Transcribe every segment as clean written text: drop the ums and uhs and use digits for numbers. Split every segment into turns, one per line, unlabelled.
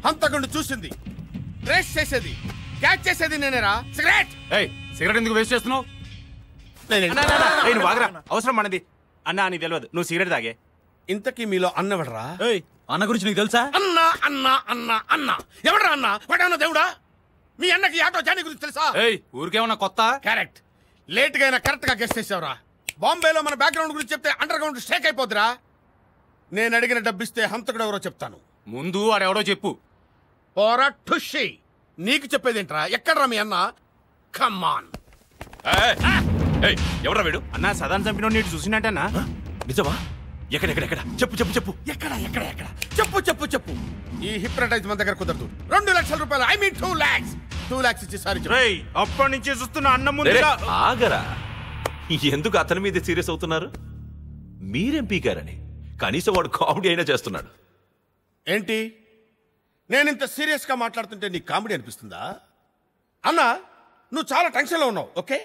హంతకుండా చూసింది, ట్రేస్ చేసేది, క్యాచ్ చేసేది నేనేరా. సిగరెట్
సిగరెట్ ఎందుకు వేస్ట్ చేస్తున్నావు? అవసరం మనది అన్నా, నీకు తెలియదు, నువ్వు సిగరెట్ తాగే.
ఇంతకీ మీలో అన్నవడరా?
అన్న గురించి నీకు తెలుసా?
అన్నా అన్నా అన్నా అన్నా ఎవడరా అన్నా? వాడేమన్నా దేవుడా? మీ అన్నకి ఆటో జానీ గురించి తెలుసా?
ఊరికేమన్నా కొత్త?
కరెక్ట్. లేట్ గా అయినా కరెక్ట్ గా గెస్ట్ చేసావురా. బాంబేలో మన బ్యాక్గ్రౌండ్ గురించి చెప్తే అండర్ గ్రౌండ్ స్టేక్ అయిపోద్దిరా. నేను అడిగిన డబ్బిస్తే హంతకుడు ఎవరో చెప్తాను.
ముందు వాడెవడో చెప్పు.
పోరా ఠుషి, నీకు చెప్పేదేంట్రా? ఎక్కడ్రా మీ అన్న? కమ్మాన్.
ఎవరా వీడు? అన్నా సదాన్ చంపిన నీటి చూసినట్టన్నా?
నిజమా? ఎక్కడెక్కడెక్కడ చెప్పు చెప్పు చెప్పు.
ఎక్కడ ఎక్కడ ఎక్కడ చెప్పు చెప్పు చెప్పు. ఈ హిప్నటైజ్ మన దగ్గర కుదరదు. 2 లక్షల రూపాయలు, ఐ మీన్ 2 lakhs. 2 lakhs ఇచ్చి సారీ చెప్పు.
అప్పటి నుంచి చూస్తున్న అన్న ముందు
ఆగరా. ఎందుకు అతని మీద సీరియస్ అవుతున్నారు? మీరేం పీకారని. కనీసం వాడు కామెడీ అయినా చేస్తున్నాడు.
ఏంటి నేను ఇంత సీరియస్ గా మాట్లాడుతుంటే నీకు కామెడీ అనిపిస్తుందా? అన్నా నువ్వు చాలా టెన్షన్ లో ఉన్నావు. ఓకే,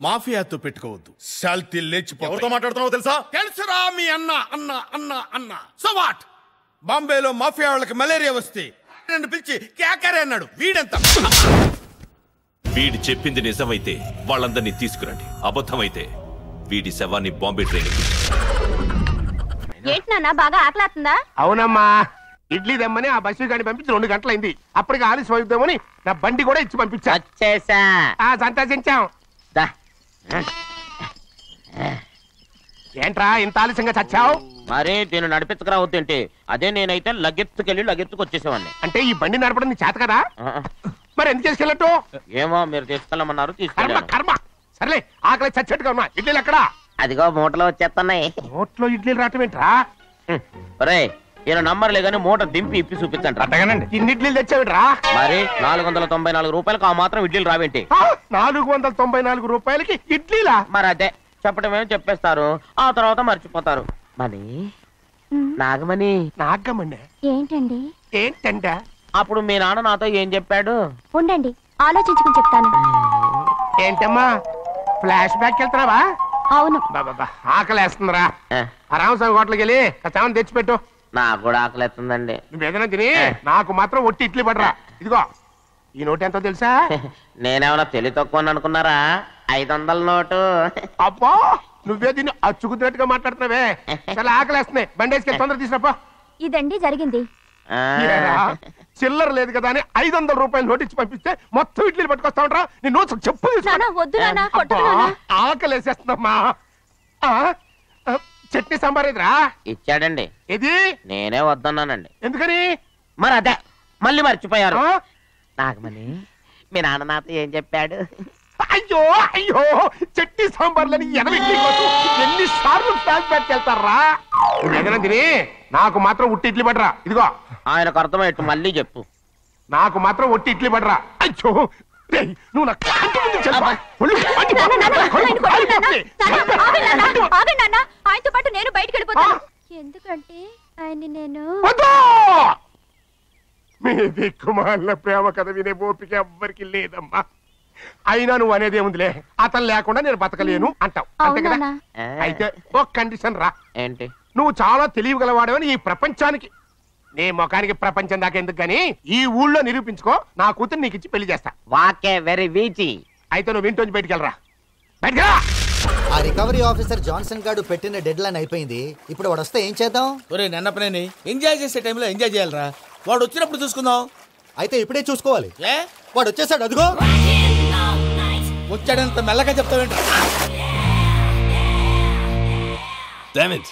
మాఫియాతో పెట్టుకోవద్దు, శాల్తీ లేచిపో.
ఎవరితో మాట్లాడుతున్నావో తెలుసా?
తెలుసురా మీ అన్న అన్న అన్న అన్న. So what? బాంబేలో మాఫియా వాళ్ళకి మలేరియా వస్తే నన్ను పిలిచి క్యాకరే అన్నాడు. వీడెంత?
వీడి చెప్పింది నిజమైతే వాళ్ళందరినీ తీసుకురండి, అబద్ధమైతే వీడి శవాన్ని బాంబే ట్రైన్.
ఏంటి నాన్న బాగా ఆకలాతుందా?
అవునమ్మా, ఇడ్లీ దమ్మని ఆ బస్సు గాని పంపించి 2 గంటలైంది. అప్పటికి ఆలస్యం అవుతామని నా బండి కూడా ఇచ్చి పంపించా. సంతోషించాం. ఏంట్రా ఇంత ఆలస్యంగా చచ్చావు?
మరి నేను నడిపించకరావద్దేంటి? అదే నేనైతే లగెత్తుకెళ్ళి లగెత్తుకు వచ్చేసేవాడిని.
అంటే ఈ బండి నడపడం నీ చేత కదా? మరి ఎందుకు చేసుకెళ్ళట్టు?
ఏమో మీరు తీసుకెళ్ళమన్నారు,
కర్మ
తీసుకెళ్ళాను.
కర్మ. సర్లే, ఆకలి చచ్చేట్టుగా ఉన్నా. ఇడ్లీలు ఎక్కడా?
అదిగో మూటలో వచ్చేస్తున్నాయి.
నోట్లో ఇడ్లీలు రావటం ఏంట్రా?
ఒరే ఈయన నంబర్లే గానీ మూట దింపి ఇప్పి చూపించండి.
అట్టగానండి. ఇన్ని ఇడ్లీలు తెచ్చావిడ్రా?
మరి 494 రూపాయలకు ఆ మాత్రం ఇడ్లీలు రావేంటి?
494 రూపాయలకి ఇడ్లీలా?
మరి అదే చెప్పడమేమో చెప్పేస్తారు, ఆ తర్వాత మర్చిపోతారు. మనీ నాగమణి.
నాగమణి
ఏంటండి?
ఏంటంట?
అప్పుడు మీ నాన్న నాతో ఏం చెప్పాడు?
ఉండండి ఆలోచించుకుని చెప్తాను.
ఏంటమ్మా ఫ్లాష్ బ్యాక్ వెళ్తున్నావా?
అవును.
బాబా ఆకలేస్తుందిరా. రామస్వామి హోటల్కి వెళ్ళి కచ్చామని తెచ్చిపెట్టు.
నాకు కూడా ఆకలిస్తుందండి.
నువ్వేదైనా తిని నాకు మాత్రం ఒట్టి ఇడ్లీ పడరా. ఇదిగో ఈ నోటు ఎంతో తెలుసా?
నేనేమన్నా తెలివి తక్కువ అనుకున్నారా? 500 నోటు.
అబ్బా నువ్వే దీన్ని అచ్చుకుతున్నట్టుగా మాట్లాడుతున్నావే. చాలా ఆకలేస్తున్నాయి, బండేసుకెళ్ళి తొందర తీసినప్పా.
ఇదండి జరిగింది.
చిల్లర లేదు కదా అని 500 రూపాయలు నోటు ఇచ్చి పంపిస్తే మొత్తం ఇడ్లీలు పట్టుకొస్తా ఉంటా. నీ నోట్స్ చెప్పు. ఆకలేసేస్తుందమ్మా. చట్నీ సాంబార్ ఇదిరా?
ఇచ్చాడండి.
ఇది
నేనే వద్దన్నానండి.
ఎందుకని?
మరి అదే మళ్ళీ మర్చిపోయారు. నాగమణి మీ నాన్న నాతో ఏం చెప్పాడు?
అయ్యో అయ్యో చట్నీ సాంబార్లని ఎన్ని సార్లు ప్యాక్ పెట్టుకెళ్తారా? తిని నాకు మాత్రం ఉట్టి ఇడ్లీ పడరా. ఇదిగో
ఆయనకు అర్థమయ్యట్టు మళ్ళీ చెప్పు.
నాకు మాత్రం ఒట్టి ఇడ్లీ పడరా. అయ్యో నువ్వు
ఆయనతో పాటు నేను బయటకు వెళ్ళిపోతాను. ఎందుకంటే ఆయన నేను
మీ దిక్కుమాలిన ప్రేమ కథ వినే ఓపిక ఎవ్వరికి లేదమ్మా. అయినా నువ్వు అనేదేముందిలే, అతను లేకుండా నేను బతకలేను అంటావు అంతే కదా? అయితే ఒక కండిషన్ రా.
ఏంటి?
నువ్వు చాలా తెలియగలవాడవని ఈ ప్రపంచానికి, నీ ముఖానికి ప్రపంచం దాకా ఎందుకు గానీ ఈ ఊళ్ళో నిరూపించుకో. నా కూతురు నీకు ఇచ్చి పెళ్లి చేస్తా.
వాకే వెరీ వీచి.
అయితే నువ్వు ఇంటి బయటికెళ్ళరా. బయటకెళ్ళరా.
ఆ రికవరీ ఆఫీసర్ జాన్సన్ గారు పెట్టిన డెడ్ లైన్ అయిపోయింది. ఇప్పుడు వాడు వస్తే ఏం చేద్దాం?
ఒరే నన్నపనేని ఎంజాయ్ చేసే టైంలో ఎంజాయ్ చేయాలరా. వాడు వచ్చినప్పుడు చూసుకుందాం.
అయితే ఇప్పుడే చూసుకోవాలి. వాడు వచ్చేసాడు, అదిగో
వచ్చాడంత మెల్లగా చెప్తావేంట?
Damn it.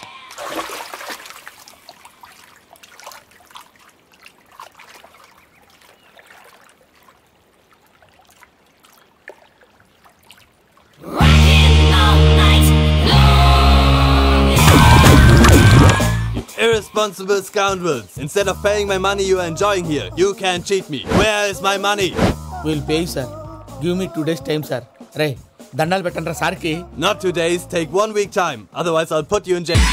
Irresponsible scoundrels. Instead of paying my money you are enjoying here, you can cheat me. Where is my money?
We'll pay, sir. Give me 2 days time, sir. Ray, దండాలు పెట్టండి రా సార్కి.
Not 2 days, take 1 week time. Otherwise I'll put you in jail.